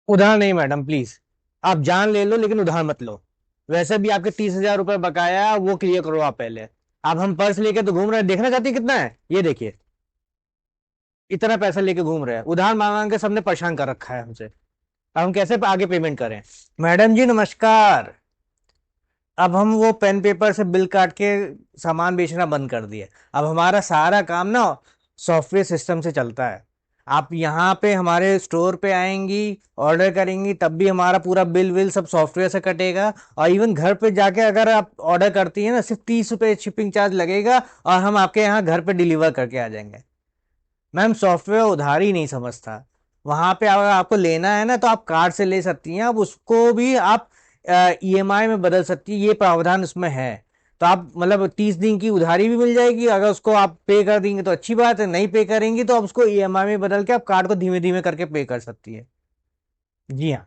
उधार नहीं madam, please. आप जान ले लो लेकिन उधार मत लो। वैसे भी आपके 30,000 रुपये बकाया है, वो क्लियर करो आप पहले। आप हम पर्स लेके तो घूम रहे हैं, देखना चाहती है कितना है, ये देखिए। इतना पैसा लेके घूम रहे हैं, उधार मांग मांग के सबने परेशान कर रखा है हमसे। अब हम कैसे आगे पेमेंट करें? मैडम जी नमस्कार। अब हम वो पेन पेपर से बिल काट के सामान बेचना बंद कर दिए। अब हमारा सारा काम ना सॉफ्टवेयर सिस्टम से चलता है। आप यहाँ पे हमारे स्टोर पे आएंगी, ऑर्डर करेंगी, तब भी हमारा पूरा बिल विल सब सॉफ्टवेयर से कटेगा। और इवन घर पे जाके अगर आप ऑर्डर करती हैं ना, सिर्फ 30 रुपये शिपिंग चार्ज लगेगा और हम आपके यहाँ घर पे डिलीवर करके आ जाएंगे। मैम सॉफ्टवेयर उधार ही नहीं समझता। वहां पे अगर आपको लेना है ना तो आप कार्ड से ले सकती हैं, अब उसको भी आप ईएमआई में बदल सकती है, ये प्रावधान उसमें है। तो आप मतलब 30 दिन की उधारी भी मिल जाएगी, अगर उसको आप पे कर देंगे तो अच्छी बात है, नहीं पे करेंगी तो आप उसको ईएमआई में बदल के आप कार्ड को धीमे धीमे करके पे कर सकती है। जी हाँ।